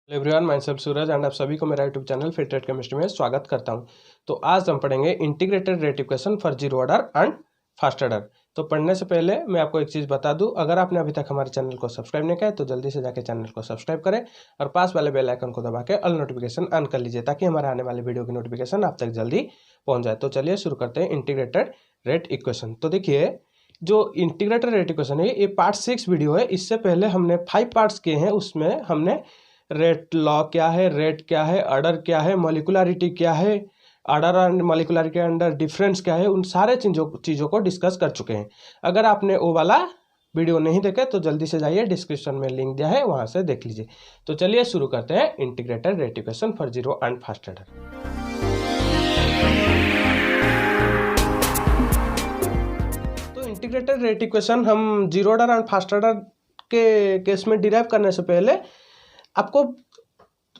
Hello everyone, मैं सब सूरज and आप सभी को मेरा YouTube channel fit rate chemistry में स्वागत करता हूं। तो आज हम पढ़ेंगे integrated rate equation for zero order and fast order. तो पढ़ने से पहले मैं आपको एक चीज़ बता दूं, अगर आपने अभी तक हमारे चैनल को सब्सक्राइब नहीं किया है तो जल्दी से जाके चैनल को सब्सक्राइब करें और पास वाले बेल आइकन को दबा के ऑल नोटिफिकेशन ऑन कर लीजिए ताकि हमारे आने वाले वीडियो की नोटिफिकेशन आप तक जल्दी पहुँच जाए। तो चलिए शुरू करते हैं इंटीग्रेटेड रेट इक्वेशन। तो देखिए, जो इंटीग्रेटेड रेट इक्वेशन है ये पार्ट 6 वीडियो है। इससे पहले हमने 5 पार्ट्स किए हैं। उसमें हमने रेट लॉ क्या है, रेट क्या है, ऑर्डर क्या है, मॉलिकुलरिटी क्या है, ऑर्डर एंड मॉलिकुलरिटी के अंडर डिफरेंस क्या है, उन सारे चीज़ों को डिस्कस कर चुके हैं। अगर आपने वो वाला वीडियो नहीं देखे तो जल्दी से जाइए, डिस्क्रिप्शन में लिंक दिया है, वहां से देख लीजिए। तो चलिए शुरू करते हैं integrated rate equation for zero and fast order. तो इंटीग्रेटेड रेट इक्वेशन हम zero order and fast order के केस में डिराइव करने से पहले आपको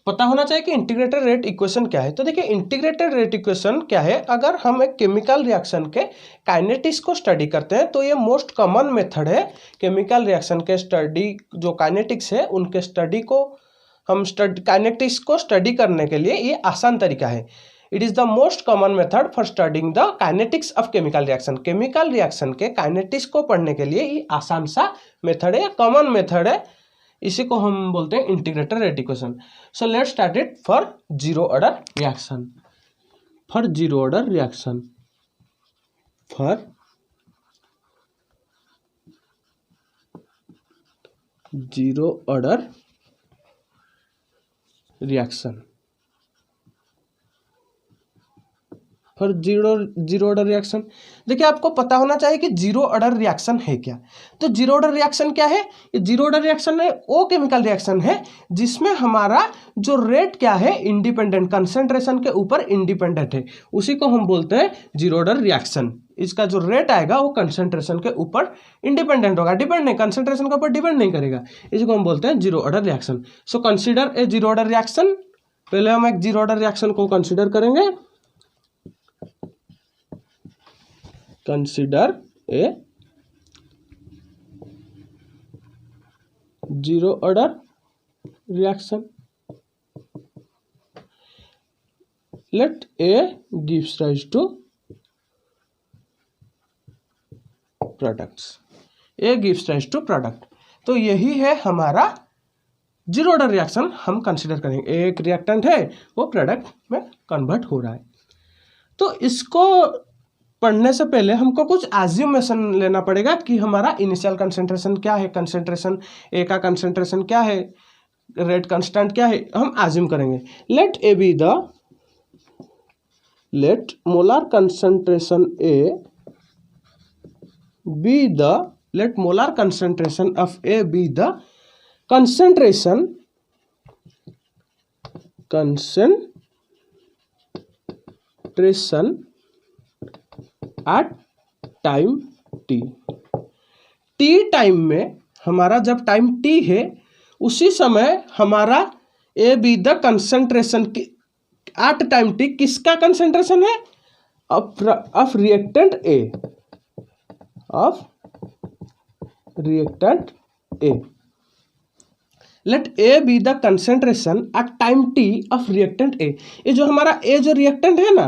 पता होना चाहिए कि इंटीग्रेटेड रेट इक्वेशन क्या है। तो देखिए, इंटीग्रेटेड रेट इक्वेशन क्या है। अगर हम एक केमिकल रिएक्शन के काइनेटिक्स को स्टडी करते हैं तो ये मोस्ट कॉमन मेथड है केमिकल रिएक्शन के स्टडी। जो काइनेटिक्स है उनके स्टडी को हम काइनेटिक्स को स्टडी करने के लिए ये आसान तरीका है। It is the most common method for studying the kinetics of chemical reaction. Chemical reaction के काइनेटिक्स को पढ़ने के लिए ये आसान सा मेथड है, कॉमन मेथड है। इसी को हम बोलते हैं integrated rate equation. So let's start it for zero order reaction. For zero order reaction, for zero order reaction, for zero order reaction. देखिए, आपको पता होना चाहिए कि जीरो ऑर्डर रिएक्शन है क्या। तो जीरो ऑर्डर रिएक्शन क्या है? ये जीरो ऑर्डर रिएक्शन है वो केमिकल रिएक्शन है जिसमें हमारा जो रेट क्या है, इंडिपेंडेंट, कंसेंट्रेशन के ऊपर इंडिपेंडेंट है। उसी को हम बोलते हैं जीरो ऑर्डर रिएक्शन। इसका जो रेट आएगा वो कंसेंट्रेशन के ऊपर इंडिपेंडेंट होगा, डिपेंड नहीं, कंसेंट्रेशन के ऊपर डिपेंड नहीं करेगा। इसी को हम बोलते हैं zero order reaction. So consider a zero order reaction. पहले हम एक जीरो ऑर्डर रिएक्शन को कंसिडर करेंगे। Consider a zero order reaction. Let A gives rise to products. A gives rise to product. तो यही है हमारा जीरो ऑर्डर रिएक्शन। हम कंसिडर करेंगे एक रिएक्टेंट है, वो प्रोडक्ट में कन्वर्ट हो रहा है। तो इसको पढ़ने से पहले हमको कुछ एज्यूमेशन लेना पड़ेगा कि हमारा इनिशियल कंसेंट्रेशन क्या है, कंसेंट्रेशन ए का कंसेंट्रेशन क्या है, रेट कांस्टेंट क्या है, हम एज्यूम करेंगे। Let A be the, let molar concentration A be the, let molar concentration of A be the concentration at time t. T time में हमारा, जब टाइम टी है उसी समय हमारा A be the concentration at time t किसका concentration है? Of reactant A, of reactant A. Let A be the concentration at time t of reactant A. ये जो हमारा ए जो रिएक्टेंट है ना,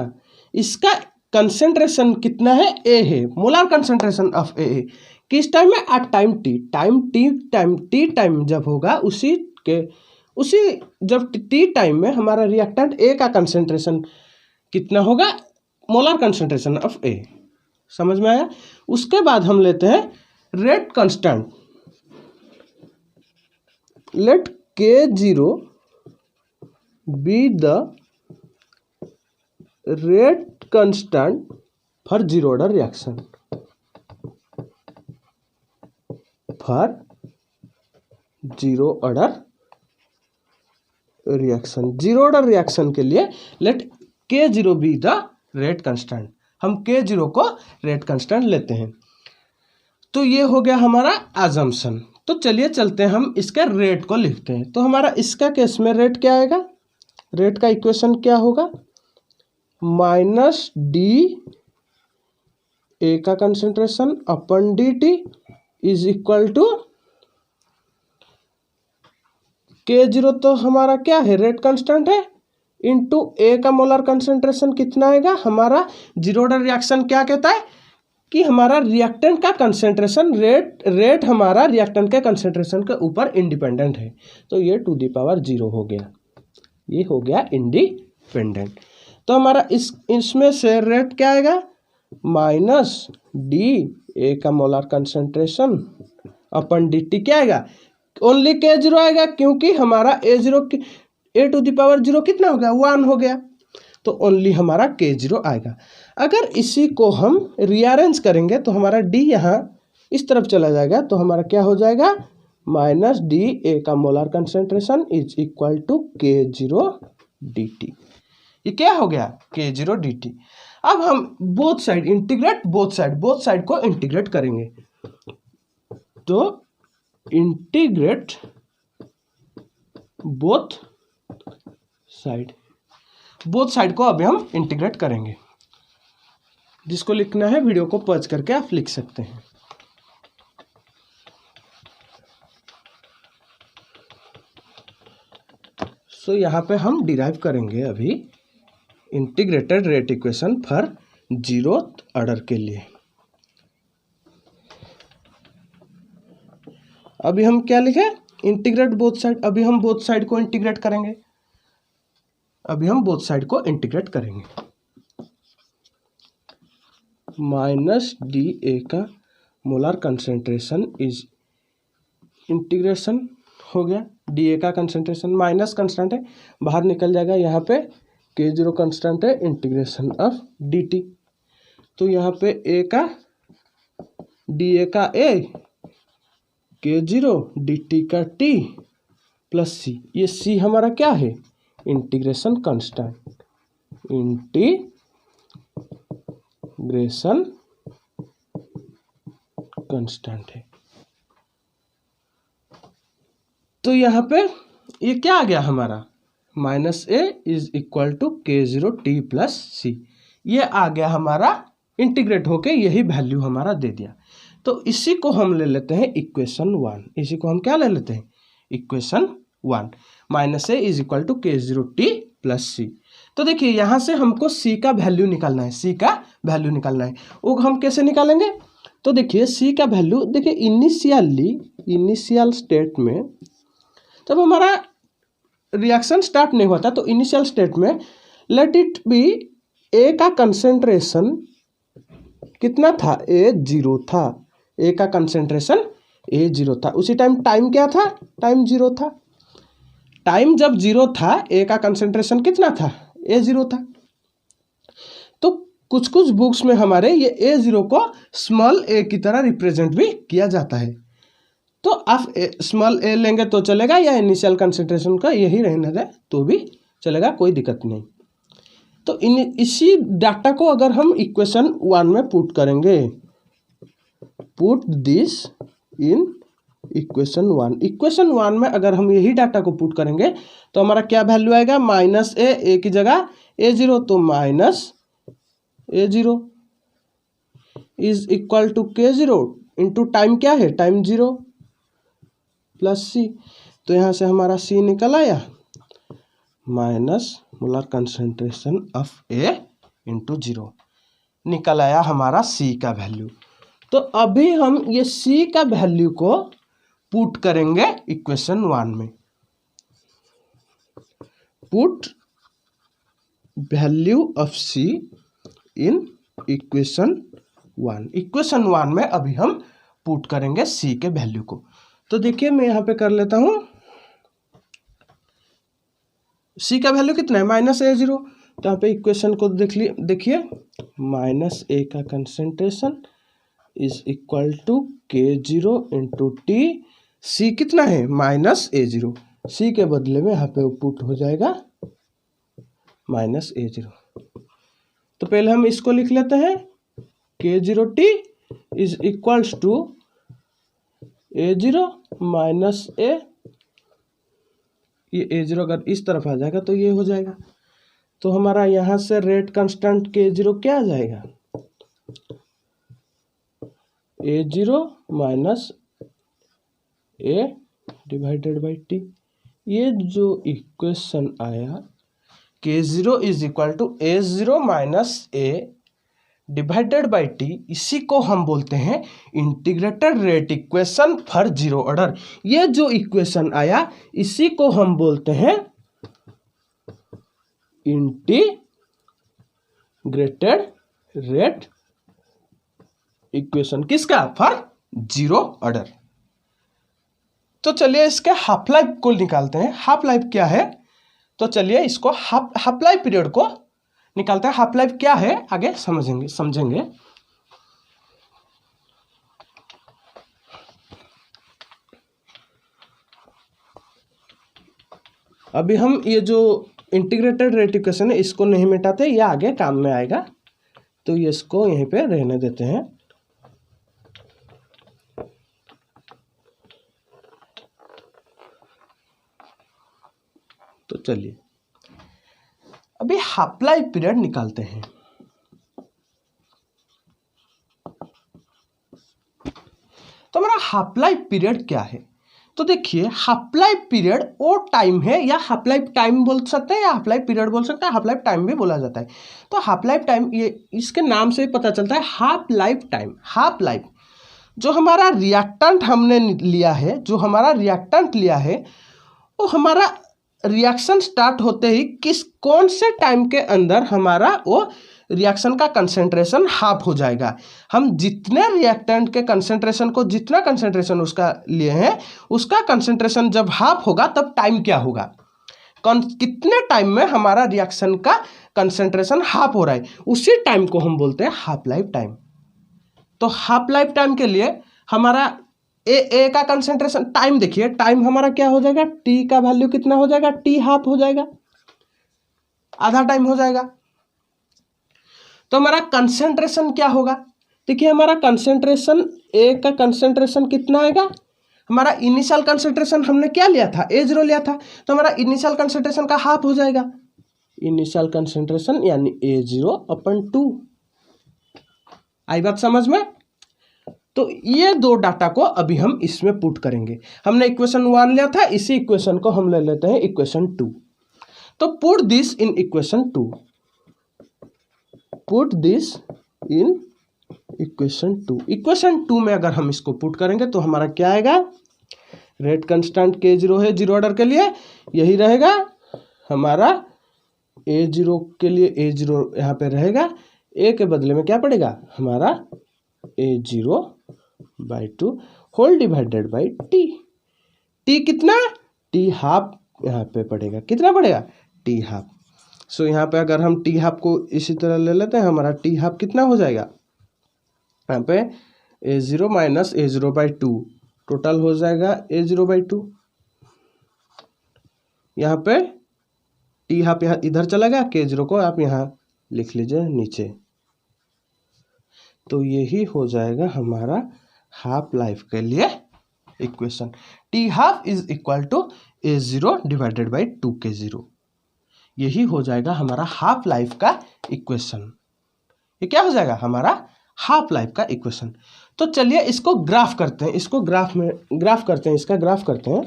इसका कंसेंट्रेशन कितना है? ए है। मोलर कंसेंट्रेशन ऑफ ए किस टाइम में? At time t. Time t जब होगा उसी जब टी टाइम में हमारा रिएक्टेंट ए का कंसेंट्रेशन कितना होगा? मोलर कंसेंट्रेशन ऑफ ए। समझ में आया? उसके बाद हम लेते हैं रेट कांस्टेंट। लेट के zero be the rate constant for zero order reaction, for zero order reaction। zero order reaction के लिए let K0 be the rate constant। हम K0 को rate constant लेते हैं। तो ये हो गया हमारा assumption। तो चलिए चलते हैं, हम इसके रेट को लिखते हैं। तो हमारा इसका केस में रेट क्या आएगा? रेट का इक्वेशन क्या होगा? माइनस डी ए का concentration upon d t is equal to K0 तो हमारा क्या है, रेट कांस्टेंट है, इनटू ए का मोलर कंसंट्रेशन कितना आएगा हमारा। जीरो ऑर्डर रिएक्शन क्या कहता है कि हमारा रिएक्टेंट का कंसंट्रेशन रेट हमारा रिएक्टेंट के कंसंट्रेशन के ऊपर इंडिपेंडेंट है, तो ये टू द पावर 0 हो गया, ये हो गया इंडिपेंडेंट। तो हमारा इसमें से रेट क्या आएगा, माइनस डी ए का मोलर कंसंट्रेशन अपन डी टी क्या आएगा, ओनली K0 आएगा, क्योंकि हमारा ए टू द पावर 0 कितना हो गया, 1 हो गया, तो ओनली हमारा K0 आएगा। अगर इसी को हम रीअरेंज करेंगे तो हमारा D यहाँ इस तरफ चला जाएगा, तो हमारा क्या हो जाएगा, माइनस डी ए का molar concentration is equal to K0 dt। ये क्या हो गया, K0 dt। अब हम both side integrate, both side को इंटीग्रेट करेंगे, तो इंटीग्रेट बोथ साइड को अभी हम इंटीग्रेट करेंगे। जिसको लिखना है वीडियो को पॉज करके आप लिख सकते हैं। सो यहाँ पे हम डिराइव करेंगे अभी integrated rate equation for zeroth order के लिए। अभी हम क्या लिखे, इंटीग्रेट बोथ साइड। अभी हम बोथ साइड को इंटीग्रेट करेंगे, माइनस डी ए का मोलर कंसंट्रेशन इज, इंटीग्रेशन हो गया, डी ए का कंसंट्रेशन माइनस कंस्टेंट है बाहर निकल जाएगा, यहाँ पे K0 कंस्टेंट है, इंटीग्रेशन ऑफ डी टी। तो यहाँ पे ए का डी ए का ए, K0 डी टी का टी प्लस सी, ये सी हमारा क्या है, इंटीग्रेशन कांस्टेंट है। तो यहाँ पे ये क्या आ गया हमारा, minus A is equal to K0 T plus C, ये आ गया हमारा इंटीग्रेट होके, यही वैल्यू हमारा दे दिया। तो इसी को हम ले लेते हैं इक्वेशन 1, इसी को हम क्या ले लेते हैं, equation 1, minus A is equal to K0 T plus C. तो देखिए यहाँ से हमको सी का वैल्यू निकालना है, वो हम कैसे निकालेंगे, तो देखिए सी का वैल्यू, देखिए इनिशियल स्टेट में जब हमारा रिएक्शन स्टार्ट नहीं होता, तो इनिशियल स्टेट में लेट इट बी ए का कंसंट्रेशन कितना था, A0 था, ए का कंसंट्रेशन A0 था। उसी टाइम क्या था, टाइम 0 था। टाइम जब 0 था, ए का कंसंट्रेशन कितना था, A0 था। तो कुछ बुक्स में हमारे ये A0 को स्मॉल ए की तरह रिप्रेजेंट भी किया जाता है। तो आप स्मॉल ए लेंगे तो चलेगा, या इनिशियल कंसंट्रेशन का यही रहने दें तो भी चलेगा, कोई दिक्कत नहीं। तो इसी डाटा को अगर हम इक्वेशन 1 में पुट करेंगे, पुट दिस इन इक्वेशन 1 में अगर हम यही डाटा को पुट करेंगे तो हमारा क्या वैल्यू आएगा, माइनस ए की जगह A0, तो minus A0 is equal to K0 into time क्या है, टाइम 0 प्लस सी। तो यहाँ से हमारा सी निकल आया, minus molar concentration of A into 0 निकल आया हमारा सी का वैल्यू। तो अभी हम ये सी का वैल्यू को पुट करेंगे इक्वेशन 1 में, put value of C in equation 1 में अभी हम पुट करेंगे सी के वैल्यू को। तो देखिए मैं यहाँ पे कर लेता हूँ, सी का वैल्यू कितना है, माइनस A0। तो यहाँ पे इक्वेशन को देखिए, माइनस ए का concentration is equal to K0 into T, C कितना है, माइनस A0, सी के बदले में यहाँ पे पुट हो जाएगा माइनस A0। तो पहले हम इसको लिख लेते हैं, K0 T is equals to A0 minus A, ये A0 अगर इस तरफ आ जाएगा तो ये हो जाएगा। तो हमारा यहाँ से रेट कांस्टेंट K0 क्या आ जाएगा, A0 minus A divided by t, ये जो इक्वेशन आया k0 is equal to a0 minus a divided by t, इसी को हम बोलते हैं integrated rate equation for zero order. ये जो इक्वेशन आया इसी को हम बोलते हैं इंटीग्रेटेड रेट इक्वेशन, किसका? For zero order. तो चलिए इसके हाफ लाइफ को निकालते हैं। हाफ लाइफ क्या है? तो चलिए इसको हाफ लाइफ पीरियड को निकालते हैं। हाफ लाइफ क्या है आगे समझेंगे। अभी हम ये जो इंटीग्रेटेड रेट इक्वेशन है इसको नहीं मिटाते, ये आगे काम में आएगा, तो ये इसको यहीं पे रहने देते हैं। तो चलिए अभी हाफ लाइफ पीरियड निकालते हैं। तो हमारा हाफ लाइफ पीरियड क्या है? तो देखिए हाफ लाइफ पीरियड वो टाइम है, या हाफ लाइफ टाइम बोल सकते हैं, या हाफ लाइफ पीरियड बोल सकते हैं, हाफ लाइफ टाइम भी बोला जाता है। तो हाफ लाइफ टाइम, ये इसके नाम से पता चलता है half life time. Half life जो हमारा रिएक्टेंट हमने लिया है, जो हमारा रिएक्टेंट लिया है, वो हमारा रिएक्शन स्टार्ट होते ही कौन से टाइम के अंदर हमारा वो रिएक्शन का कंसेंट्रेशन हाफ हो जाएगा। हम जितने रिएक्टेंट के कंसेंट्रेशन को, जितना कंसेंट्रेशन उसका लिए हैं, उसका कंसेंट्रेशन जब हाफ होगा तब टाइम क्या होगा, कितने टाइम में हमारा रिएक्शन का कंसेंट्रेशन हाफ हो रहा है, उसी टाइम को हम बोलते हैं हाफ लाइफ टाइम। तो हाफ लाइफ टाइम के लिए हमारा ए का कंसेंट्रेशन, टाइम देखिए, टाइम हमारा क्या हो जाएगा, टी का वैल्यू कितना हो जाएगा, टी हाफ हो जाएगा, आधा टाइम हो जाएगा। तो हमारा कंसेंट्रेशन क्या होगा? देखिए हमारा कंसेंट्रेशन, ए का कंसेंट्रेशन कितना आएगा, हमारा इनिशियल कंसेंट्रेशन हमने क्या लिया था, A0 लिया था, तो हमारा इनिशियल कंसेंट्रेशन का हाफ हो जाएगा। इनिशियल कंसेंट्रेशन यानी A0/2। आई बात समझ में? तो ये दो डाटा को अभी हम इसमें पुट करेंगे। हमने इक्वेशन 1 लिया था, इसी इक्वेशन को हम ले लेते हैं इक्वेशन 2। तो put this in equation 2, put this in equation 2। Equation 2 में अगर हम इसको पुट करेंगे तो हमारा क्या आएगा, रेट कांस्टेंट k0 है जीरो ऑर्डर के लिए, यही रहेगा हमारा। A0 के लिए A0 यहाँ पे रहेगा, A के बदले में क्या पड़ेगा हमारा A0/2 whole divided by t. T कितना, टी हाफ यहाँ पे पड़ेगा, कितना पड़ेगा, टी हाफ। सो यहाँ पे अगर हम टी हाफ को इसी तरह ले लेते हैं, हमारा टी हाफ कितना हो जाएगा, यहाँ पे A0 माइनस A0/2 टोटल हो जाएगा A0/2। यहाँ पे टी हाफ यहाँ इधर चला गया, k0 को आप यहाँ लिख लीजिए नीचे। तो यही हो जाएगा हमारा हाफ लाइफ के लिए equation. T half is equal to A0 divided by 2k0। यही हो जाएगा हमारा हाफ लाइफ का इक्वेशन। ये क्या हो जाएगा हमारा हाफ लाइफ का इक्वेशन। तो चलिए इसको ग्राफ करते हैं, इसको ग्राफ करते हैं, इसका ग्राफ करते हैं।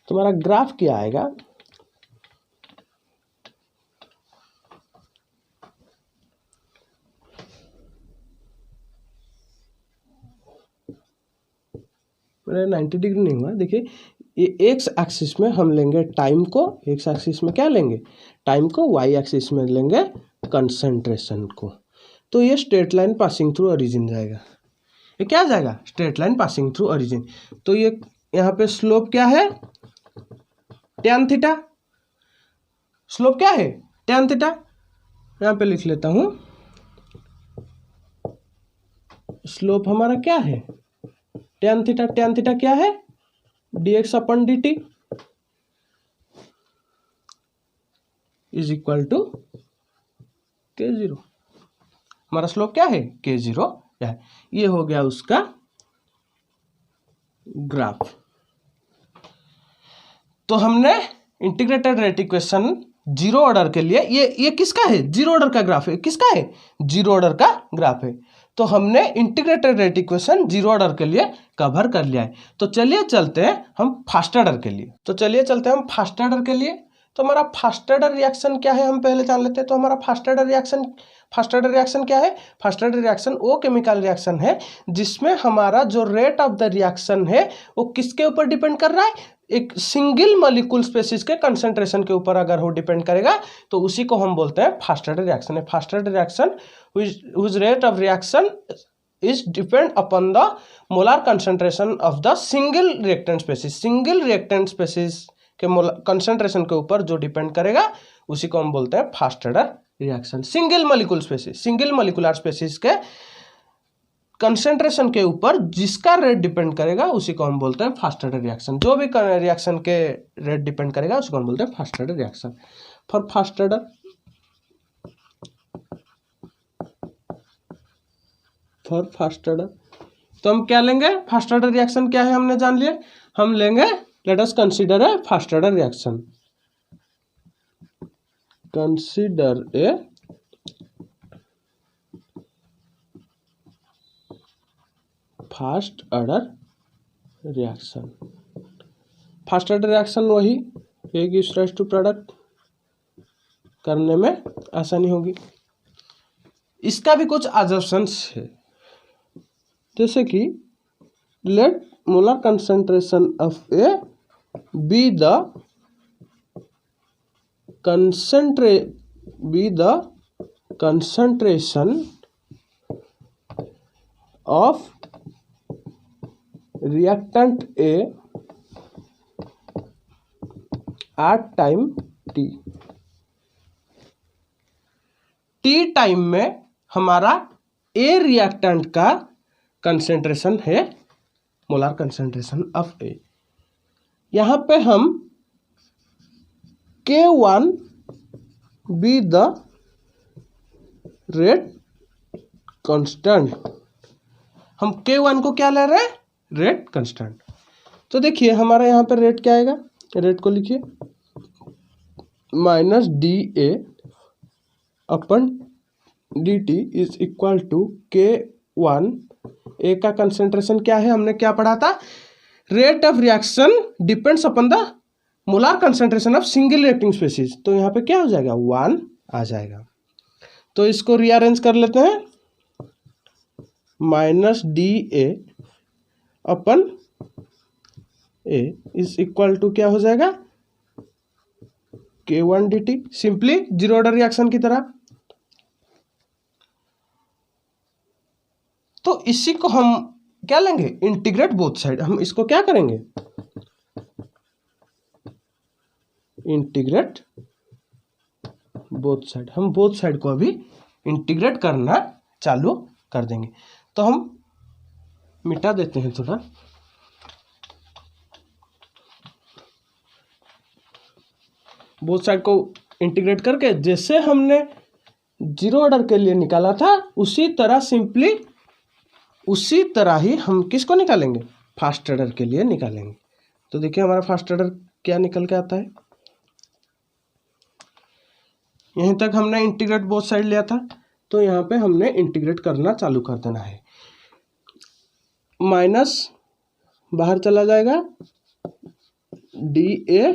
तुम्हारा ग्राफ क्या आएगा, मेरा 90 डिग्री नहीं हुआ। देखिए ये एक्स एक्सिस में हम लेंगे टाइम को, एक्स एक्सिस में क्या लेंगे, टाइम को, वाई एक्सिस में लेंगे कंसंट्रेशन को। तो ये straight line passing through origin जाएगा। ये क्या जाएगा, straight line passing through origin. तो ये यहाँ पे स्लोप क्या है, टैन थीटा। स्लोप क्या है, टैन थीटा। यहाँ पे लिख लेता हूँ, स्लोप हमारा क्या है, टैन थीटा। टैन थीटा क्या है, dx/dt is equal to k0। हमारा स्लोप क्या है, k0 है। ये हो गया उसका ग्राफ। तो हमने integrated rate equation zero order के लिए, ये किसका है, जीरो ऑर्डर का ग्राफ है। किसका है, जीरो ऑर्डर का ग्राफ है। तो हमने integrated rate equation zero order के लिए कवर कर लिया है। तो चलिए चलते हैं हम फर्स्ट ऑर्डर के लिए। फर्स्ट ऑर्डर तो हमारा फर्स्ट ऑर्डर रिएक्शन क्या है हम पहले जान लेते हैं। तो हमारा फर्स्ट ऑर्डर रिएक्शन क्या है? फर्स्ट ऑर्डर रिएक्शन वो केमिकल रिएक्शन है जिसमें हमारा जो रेट ऑफ द रिएक्शन है वो किसके ऊपर डिपेंड कर रहा है? एक सिंगल मॉलिक्यूल स्पेसिस के कंसंट्रेशन के ऊपर अगर वो डिपेंड करेगा तो उसी को हम बोलते हैं फर्स्ट ऑर्डर रिएक्शन है। First order reaction which rate of reaction is depend upon the molar concentration of the single reactant species के कंसंट्रेशन के ऊपर जो डिपेंड करेगा उसी को हम बोलते हैं first order reaction. Single molecular species के कंसंट्रेशन के ऊपर जिसका रेट डिपेंड करेगा उसी को हम बोलते हैं फर्स्ट ऑर्डर रिएक्शन। जो भी रिएक्शन के रेट डिपेंड करेगा उसी को हम बोलते हैं first order reaction. For first order तो हम क्या लेंगे? फर्स्ट ऑर्डर रिएक्शन क्या है हमने जान लिया। हम लेंगे, let us consider a first order reaction. Consider a first order reaction वही A gives rise to product, करने में आसानी होगी। इसका भी कुछ अजम्पशंस है, जैसे कि let molar concentration of A be the concentration of reactant A at time t time में हमारा ए रिएक्टेंट का कंसेंट्रेशन है मोलर कंसेंट्रेशन ऑफ ए। यहां पे हम K1 be the rate constant, हम K1 को क्या ले रहे हैं? Rate constant. तो देखिए हमारा यहाँ पे रेट क्या आएगा? रेट को लिखिए minus d A upon d t is equal to K1। A का कंसेंट्रेशन क्या है? हमने क्या पढ़ा था? Rate of reaction depends upon the molar concentration of single reacting species. तो यहाँ पे क्या हो जाएगा? 1 आ जाएगा। तो इसको रीअरेंज कर लेते हैं, minus d A upon A is equal to क्या हो जाएगा? K1 dt, simply zero order reaction की तरह। तो इसी को हम क्या लेंगे? Integrate both side. हम इसको क्या करेंगे? Integrate both side. हम बोथ साइड को अभी इंटीग्रेट करना चालू कर देंगे। तो हम मिटा देते हैं थोड़ा, बोथ साइड को इंटीग्रेट करके जैसे हमने जीरो ऑर्डर के लिए निकाला था उसी तरह सिंपली उसी तरह ही हम किसको निकालेंगे? फर्स्ट ऑर्डर के लिए निकालेंगे। तो देखिए हमारा फर्स्ट ऑर्डर क्या निकल के आता है। यहीं तक हमने इंटीग्रेट बोथ साइड लिया था, तो यहाँ पे हमने इंटीग्रेट करना चालू कर देना है। माइनस बाहर चला जाएगा, डी ए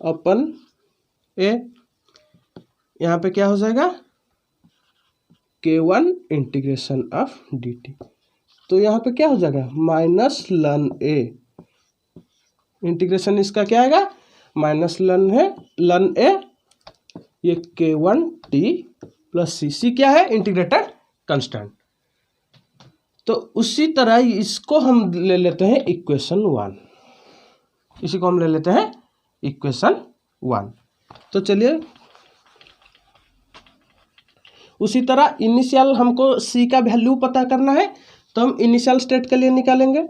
अपन ए, यहाँ पे क्या हो जाएगा? K1 integration of D T. तो यहाँ पे क्या हो जाएगा? माइनस लन ए, इंटीग्रेशन इसका क्या आएगा? माइनस लन है, लन ए, ये K1 टी प्लस सी। सी क्या है? Integrated constant. तो उसी तरह इसको हम ले लेते हैं इक्वेशन 1। इसी को हम ले लेते हैं इक्वेशन 1। तो चलिए उसी तरह इनिशियल हमको सी का वैल्यू पता करना है, तो हम इनिशियल स्टेट के लिए निकालेंगे।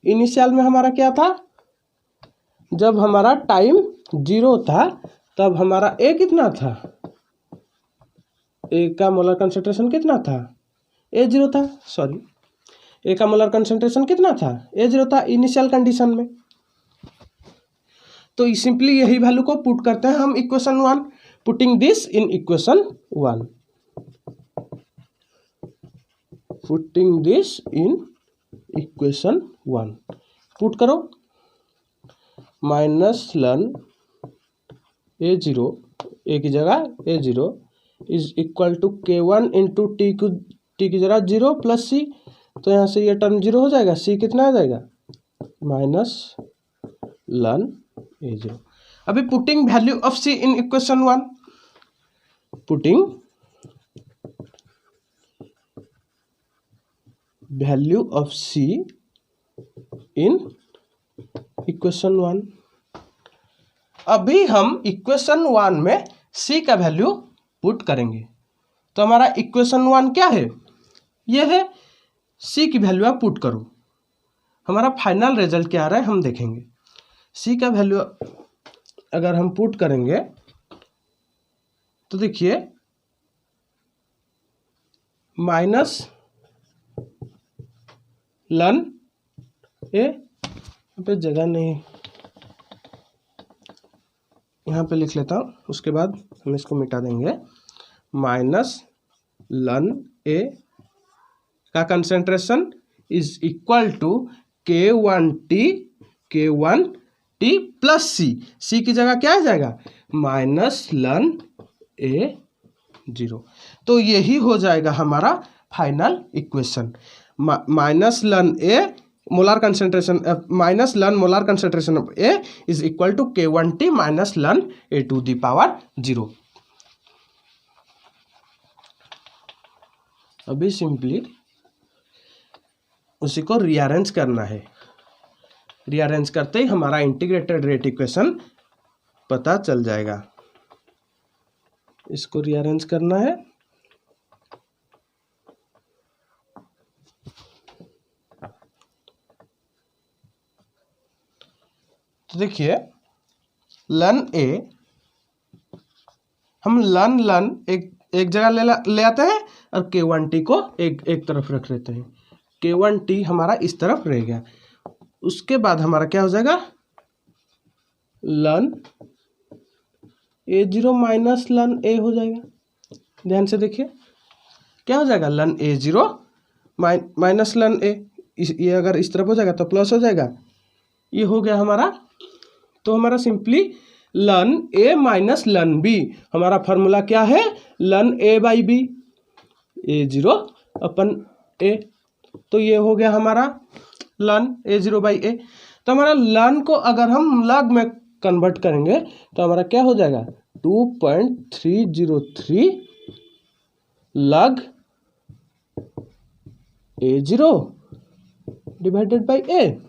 इनिशियल में हमारा क्या था? जब हमारा टाइम 0 था तब हमारा ए कितना था? ए का मोलर कंसंट्रेशन कितना था? A0 था, सॉरी, ए का मोलर कंसंट्रेशन कितना था? A0 था इनिशियल कंडीशन में। तो सिंपली यही वैल्यू को पुट करते हैं हम equation 1, putting this in equation 1। Putting this in equation 1, put करो माइनस लन a0 ए की जगह a0 is equal to k1 into t की जगह 0 प्लस सी, तो यहाँ से ये टर्म 0 हो जाएगा, सी कितना आ जाएगा माइनस लन a0। अभी putting value of C in equation 1, putting value of C in equation 1। अभी हम इक्वेशन 1 में सी का वैल्यू पुट करेंगे, तो हमारा इक्वेशन 1 क्या है, ये है, सी की वैल्यू आप पुट करो, हमारा फाइनल रिजल्ट क्या आ रहा है हम देखेंगे। सी का वैल्यू अगर हम पुट करेंगे तो देखिए माइनस लन ए, यहाँ पे जगह नहीं, यहाँ पे लिख लेता हूँ, उसके बाद हम इसको मिटा देंगे। माइनस लन ए का concentration is equal to K1T plus C की जगह क्या आ जाएगा माइनस लन A0, तो यही हो जाएगा हमारा फाइनल इक्वेशन। माइनस लन A molar concentration minus ln molar concentration of A is equal to K1T minus ln A to the power 0। अभी सिंपली उसी को रीअरेंज करना है, रीअरेंज करते ही हमारा इंटीग्रेटेड रेट इक्वेशन पता चल जाएगा। इसको रीअरेंज करना है, तो देखिए लन ए, हम लन एक जगह ले आते हैं और K1T को एक तरफ रख लेते हैं, K1T हमारा इस तरफ रह गया। उसके बाद हमारा क्या हो जाएगा लन A0 माइनस लन ए हो जाएगा। ध्यान से देखिए क्या हो जाएगा लन A0 माइनस लन ए, ये अगर इस तरफ हो जाएगा तो प्लस हो जाएगा, ये हो गया हमारा। तो हमारा सिंपली लन ए माइनस लन बी, हमारा फॉर्मूला क्या है लन ए बाई बी, A0 अपन ए, तो ये हो गया हमारा लन A0 बाई ए। तो हमारा लन को अगर हम लॉग में कन्वर्ट करेंगे तो हमारा क्या हो जाएगा 2.303 लॉग A0 डिवाइडेड बाई ए,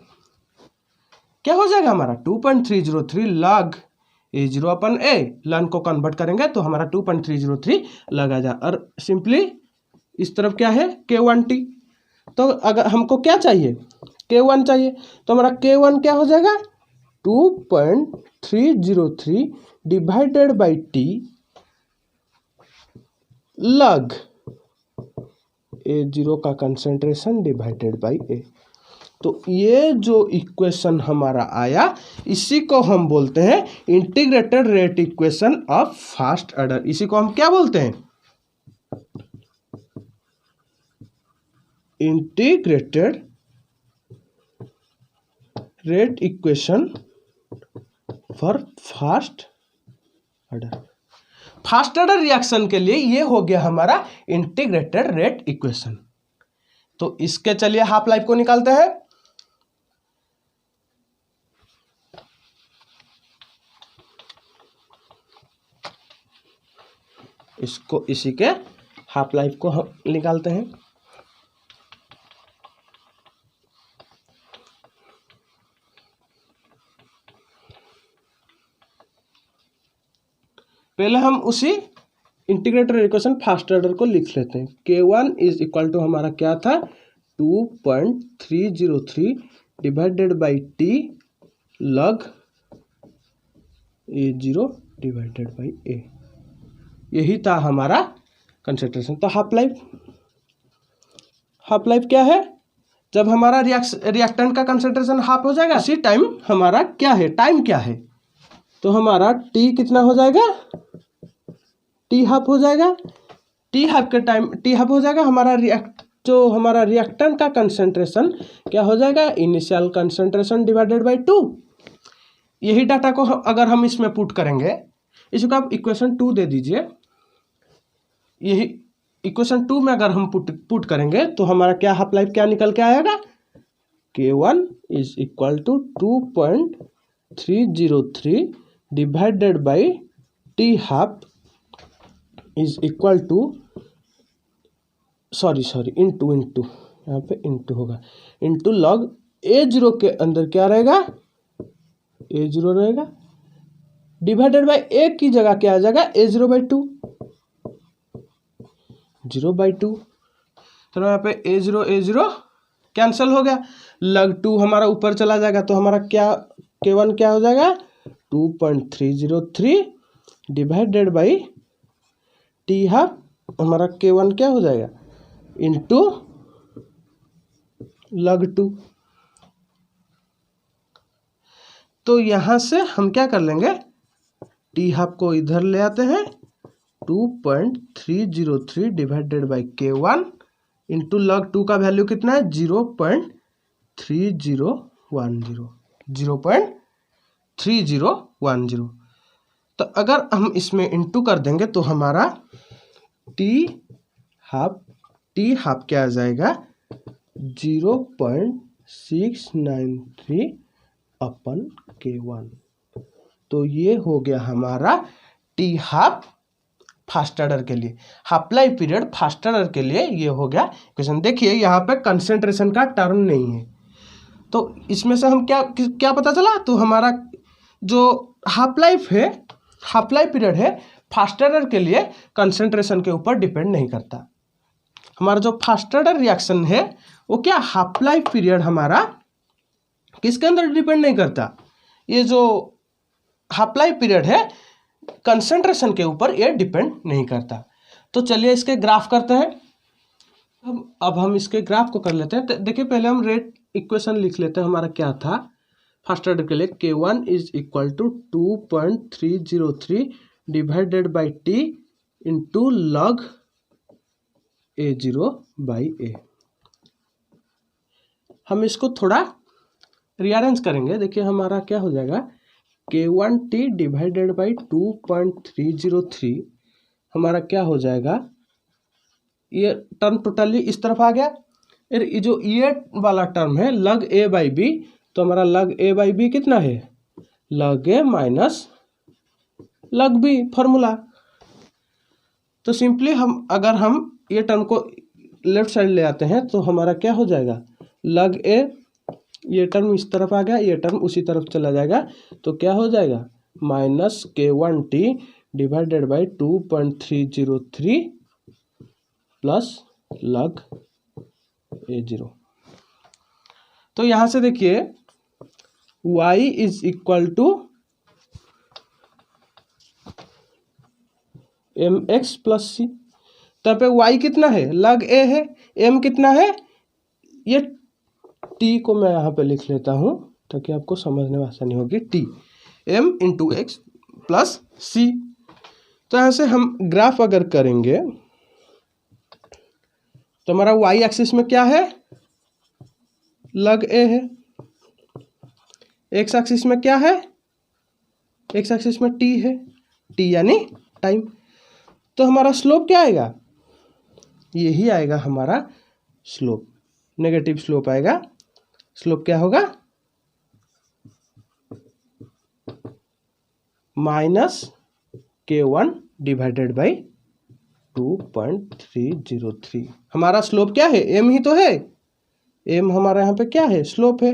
क्या हो जाएगा हमारा 2.303 लॉग A0 अपन ए, लन को कन्वर्ट करेंगे तो हमारा 2.303 लग आ जाए। और सिंपली इस तरफ क्या है K1T, तो अगर हमको क्या चाहिए K1 चाहिए, तो हमारा K1 क्या हो जाएगा 2.303 डिवाइडेड बाई टी लग A0 का कंसेंट्रेशन डिवाइडेड बाई ए। तो ये जो इक्वेशन हमारा आया इसी को हम बोलते हैं integrated rate equation of first order. इसी को हम क्या बोलते हैं integrated rate equation for first order. First order reaction के लिए ये हो गया हमारा इंटीग्रेटेड रेट इक्वेशन। तो इसके चलिए हाफ लाइफ को निकालते हैं। इसको इसी के हाफ लाइफ को हम निकालते हैं। पहले हम उसी इंटीग्रेटेड इक्वेशन फर्स्ट ऑर्डर को लिख लेते हैं। K1 इज इक्वल टू हमारा क्या था 2.303 divided by T log A0 divided by A, यही था हमारा कंसंट्रेशन। तो हाफ लाइफ क्या है जब हमारा रिएक्टेंट का कंसंट्रेशन हाफ हो जाएगा, इसी टाइम हमारा क्या है टाइम क्या है, तो हमारा टी कितना हो जाएगा टी हाफ हो जाएगा। टी हाफ के टाइम टी हाफ हो जाएगा, हमारा जो हमारा रिएक्टेंट का कंसंट्रेशन क्या हो जाएगा, इनिशियल कंसंट्रेशन डिवाइडेड बाई 2। यही डाटा को अगर हम इसमें पुट करेंगे, इसको आप इक्वेशन 2 दे दीजिए, यही इक्वेशन 2 में अगर हम पुट करेंगे तो हमारा क्या हाफ लाइफ क्या निकल के आएगा, K1 is equal to 2.303 divided by T half is equal to sorry into यहाँ पे इंटू होगा, इंटू लॉग A0 के अंदर क्या रहेगा, A0 रहेगा डिवाइडेड बाई A की जगह क्या आ जाएगा, A0/2, 0/2। तो यहाँ पे A0 कैंसिल हो गया, लग 2 हमारा ऊपर चला जाएगा, तो हमारा क्या K1 क्या हो जाएगा, 2.303 डिवाइडेड बाई T हाफ, हमारा K1 क्या हो जाएगा, इंटू लग 2। तो यहाँ से हम क्या कर लेंगे, T हाफ को इधर ले आते हैं, 2.303 divided by K1 into log 2 का वैल्यू कितना है, 0.3010। तो अगर हम इसमें इंटू कर देंगे तो हमारा T हाफ क्या आ जाएगा, 0.693 अपन K1। तो ये हो गया हमारा T हाफ फास्ट ऑर्डर के लिए, half life period fast order के लिए ये हो गया क्वेश्चन। देखिए यहाँ पे कंसेंट्रेशन का टर्म नहीं है, तो इसमें से हम क्या पता चला, तो हमारा जो हाफ लाइफ पीरियड है फास्ट ऑर्डर के लिए कंसेंट्रेशन के ऊपर डिपेंड नहीं करता। हमारा जो फास्ट ऑर्डर रिएक्शन है वो क्या, हाफ लाइफ पीरियड हमारा किसके अंदर डिपेंड नहीं करता, ये जो हाफ लाइफ पीरियड है कंसंट्रेशन के ऊपर ये डिपेंड नहीं करता। तो चलिए इसके ग्राफ करते हैं। अब हम इसके ग्राफ को कर लेते हैं। देखिए पहले हम रेट इक्वेशन लिख लेते हैं, हमारा क्या था फर्स्ट ऑर्डर के लिए, K1 is equal to 2.303 divided by T into log A0/A। हम इसको थोड़ा रीअरेंज करेंगे। देखिए हमारा क्या हो जाएगा, K1T डिवाइडेड बाई 2.303 हमारा क्या हो जाएगा, ये टर्म टोटली इस तरफ आ गया। फिर जो ये वाला टर्म है लग A/B, तो हमारा लग A/B कितना है, लग A माइनस लग B फॉर्मूला। तो सिंपली अगर हम ये टर्म को लेफ्ट साइड ले आते हैं तो हमारा क्या हो जाएगा, लग A, ये टर्म इस तरफ आ गया, ये टर्म उसी तरफ चला जाएगा, तो क्या हो जाएगा minus K1T divided by 2.303 plus लग A0। तो यहाँ से देखिए y is equal to mx plus c। तो यहाँ पे y कितना है, लग A है, m कितना है, ये t को मैं यहाँ पे लिख लेता हूँ ताकि आपको समझने में आसानी होगी, t m into x plus c। तो यहाँ से हम ग्राफ अगर करेंगे तो हमारा y एक्सिस में क्या है, लग A है, x एक्सिस में क्या है, x एक्सिस में t है, t यानी टाइम। तो हमारा स्लोप क्या आएगा, यही आएगा हमारा स्लोप, नेगेटिव स्लोप आएगा। स्लोप क्या होगा, माइनस K1 डिवाइडेड बाई 2.303। हमारा स्लोप क्या है, m ही तो है, m हमारा यहाँ पे क्या है, स्लोप है,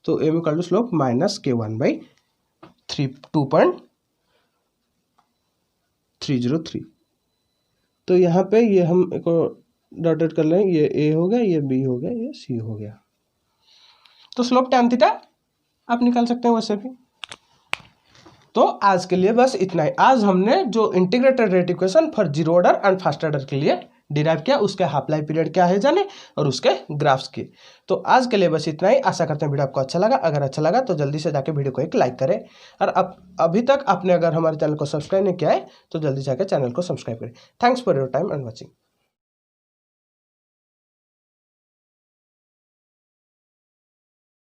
तो m equal to slope minus K1 by 2.303। तो यहाँ पे ये हम एक डॉटेड कर लें, ये a हो गया, ये b हो गया, ये c हो गया। तो स्लोप tan थीटा आप निकाल सकते हैं वैसे भी। तो आज के लिए बस इतना ही। आज हमने जो integrated rate equation for zero order and fast order के लिए डिराइव किया, उसके हाफ लाइफ पीरियड क्या है जाने और उसके ग्राफ्स किए। तो आज के लिए बस इतना ही। आशा करते हैं वीडियो आपको अच्छा लगा। अगर अच्छा लगा तो जल्दी से जाके वीडियो को एक लाइक करें, और अभी तक आपने अगर हमारे चैनल को सब्सक्राइब नहीं किया है तो जल्दी जाकर चैनल को सब्सक्राइब करें। Thanks for your time and watching.